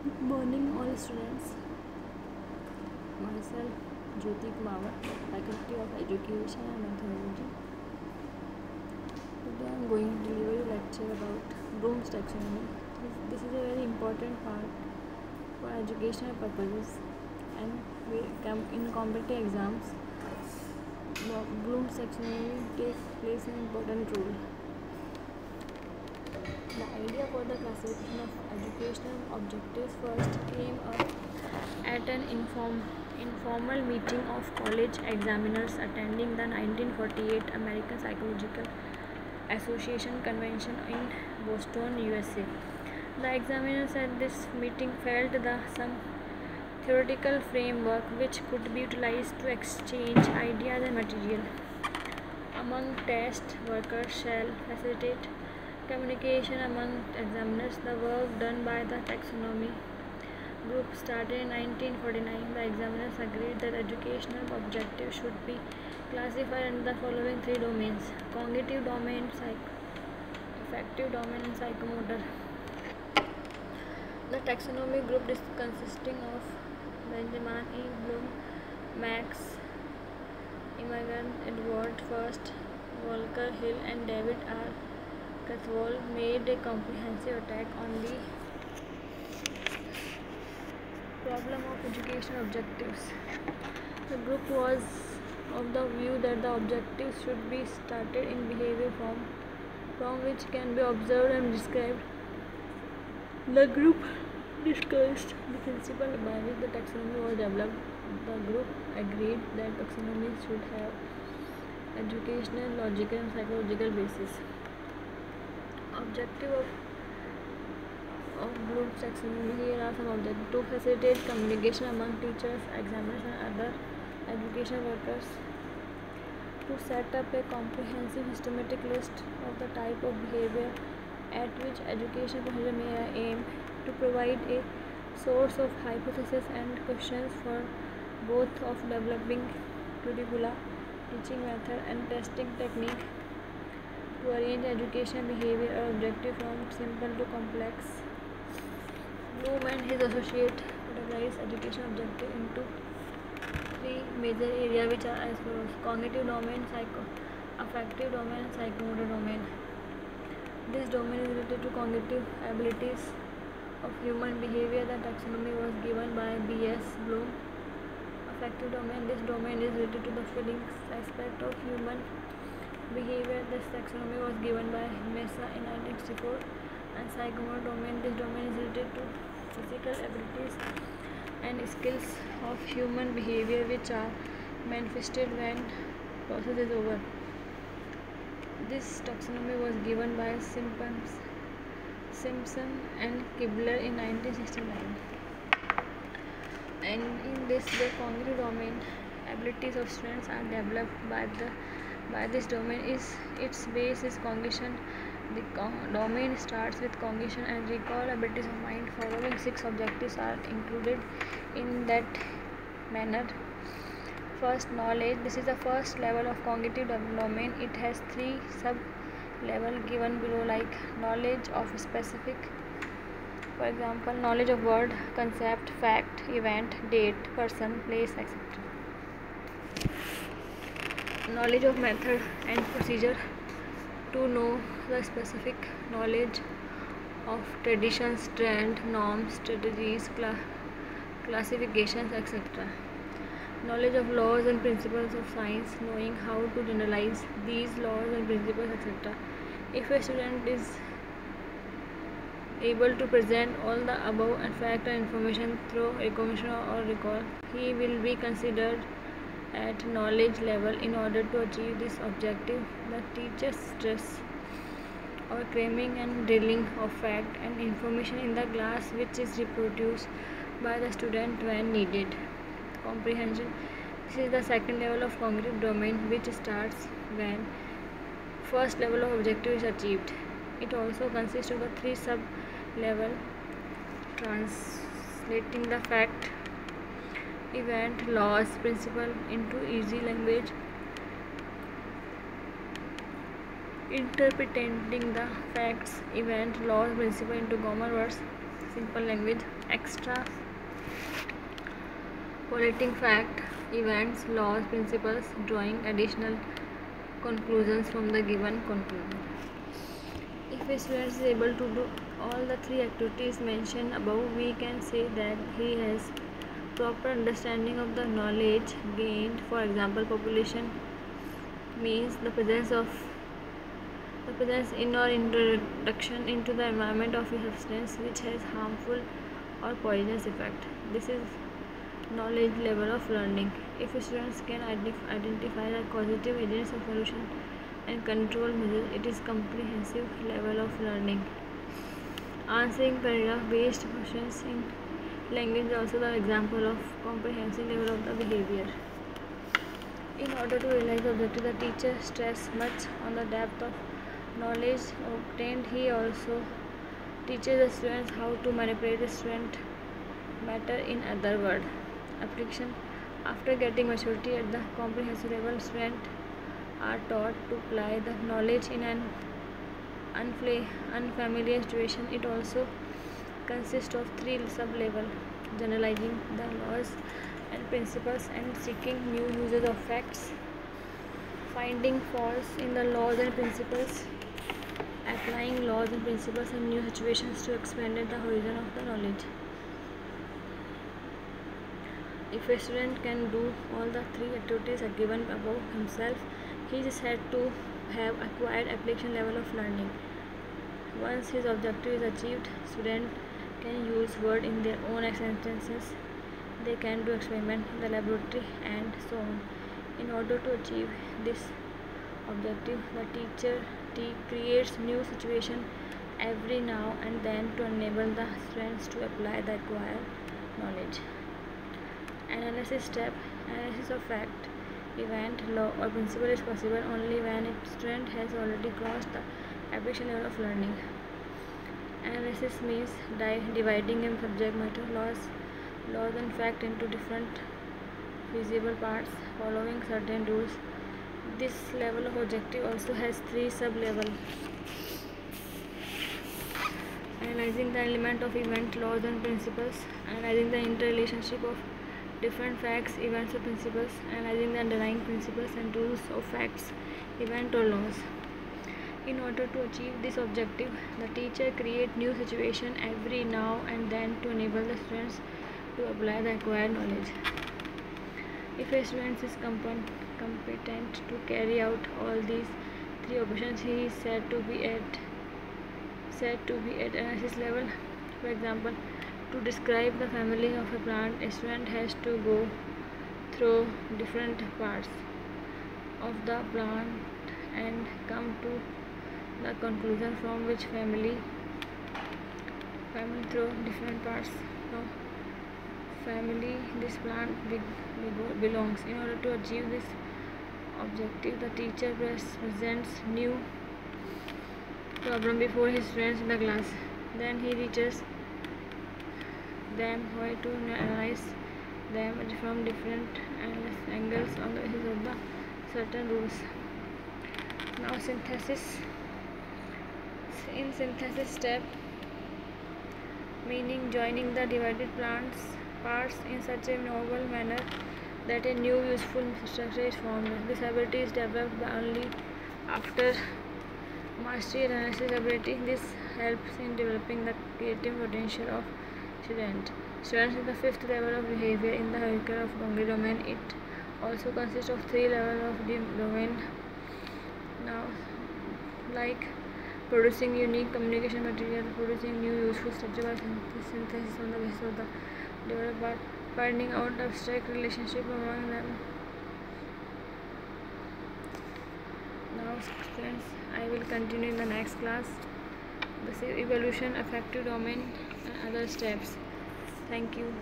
Good morning, all students. Myself, Jyoti Kumawat, Faculty of Education and Anthropology. Today I am going to deliver a lecture about Bloom's taxonomy. This is a very important part for educational purposes and in competitive exams. Bloom's taxonomy plays an important role. The idea for the classification of educational objectives first came up at an informal meeting of college examiners attending the 1948 American Psychological Association convention in Boston, USA. The examiners at this meeting felt that some theoretical framework which could be utilized to exchange ideas and material among test workers shall facilitate communication among examiners. The work done by the taxonomy group started in 1949. The examiners agreed that educational objectives should be classified under the following three domains: cognitive domain, affective domain, and psychomotor. The taxonomy group is consisting of Benjamin E. Bloom, Max Imagen, Edward First, Volker Hill, and David R. Cathwall made a comprehensive attack on the problem of educational objectives. The group was of the view that the objectives should be started in behavior from which can be observed and described. The group discussed the principle by which the taxonomy was developed. The group agreed that taxonomy should have educational, logical, and psychological basis. Objective of Bloom's taxonomy. Here are some objectives: to facilitate communication among teachers, examiners, and other education workers; to set up a comprehensive systematic list of the type of behavior at which education procedure may aim; to provide a source of hypotheses and questions for both of developing curricula, teaching method, and testing technique; to arrange education behavior or objective from simple to complex. Bloom and his associate categorize education objective into three major areas, which are as follows: cognitive domain, affective domain, and psychomotor domain. This domain is related to cognitive abilities of human behavior. The taxonomy was given by B.S. Bloom. Affective domain. This domain is related to the feelings aspect of human behavior. This taxonomy was given by Mesa in 1964. And psychomotor domain. This domain is related to physical abilities and skills of human behavior which are manifested when process is over. This taxonomy was given by Simpson and Kibler in 1969. And in this, the cognitive domain abilities of students are developed by this domain. Its base is cognition. The domain starts with cognition and recall abilities of mind. Following 6 objectives are included in that manner. First, knowledge. This is the first level of cognitive domain. It has 3 sub-levels given below, like knowledge of specific, for example, knowledge of word, concept, fact, event, date, person, place, etc. Knowledge of method and procedure. To know the specific knowledge of traditions, trend, norms, strategies, classifications, etc. Knowledge of laws and principles of science, knowing how to generalize these laws and principles, etc. If a student is able to present all the above and fact and information through recognition or recall, he will be considered at knowledge level. In order to achieve this objective, the teacher stress or cramming and drilling of fact and information in the class, which is reproduced by the student when needed. Comprehension. This is the second level of cognitive domain, which starts when first level of objective is achieved. It also consists of the 3 sub-level: translating the fact, event, laws, principle into easy language, interpreting the facts, event, laws, principle into common words, simple language, extra Relating fact, events, laws, principles, drawing additional conclusions from the given conclusion. If a student is able to do all the three activities mentioned above, we can say that he has proper understanding of the knowledge gained. For example, population means the presence in or introduction into the environment of a substance which has harmful or poisonous effect. This is knowledge level of learning. If students can identify the causative agents of pollution and control measures, it is comprehensive level of learning. Answering paragraph based questions in language is also the example of comprehensive level of the behavior. In order to realize the objective, the teacher stress much on the depth of knowledge obtained. He also teaches the students how to manipulate the student matter. In other words, application. After getting maturity at the comprehensive level, students are taught to apply the knowledge in an unfamiliar situation. It also consists of three sub-levels: generalizing the laws and principles and seeking new uses of facts, finding faults in the laws and principles, applying laws and principles in new situations to expand the horizon of the knowledge. If a student can do all the three activities given above himself, he is said to have acquired application level of learning. Once his objective is achieved, students can use words in their own sentences. They can do experiment in the laboratory and so on. In order to achieve this objective, the teacher creates new situation every now and then to enable the students to apply the acquired knowledge. Analysis step: analysis of fact, event, law or principle is possible only when a student has already crossed the application level of learning. Analysis means dividing in subject matter, laws and fact into different feasible parts, following certain rules. This level of objective also has three sub-levels: analyzing the element of event, laws and principles, analyzing the interrelationship of different facts, events or principles, analyzing the underlying principles and rules of facts, event or laws. In order to achieve this objective, the teacher creates new situation every now and then to enable the students to apply the acquired knowledge. If a student is competent to carry out all these three operations, he is said to be at analysis level. For example, to describe the family of a plant, a student has to go through different parts of the plant and come to the conclusion from which family through different parts of family this plant belongs. In order to achieve this objective, the teacher presents new problem before his students in the class. Then he teaches them how to analyze them from different angles on the basis of the certain rules. Now synthesis. In synthesis step, meaning joining the divided parts in such a novel manner that a new useful structure is formed. This ability is developed only after mastery analysis ability. This helps in developing the creative potential of students. Students in the fifth level of behavior in the hierarchy of Gongri domain. It also consists of three levels of the domain. Now, like producing unique communication material, producing new useful structure by synthesis on the basis of the developed part, finding out abstract relationship among them. Now, students, I will continue in the next class. This is evolution, affective domain, and other steps. Thank you.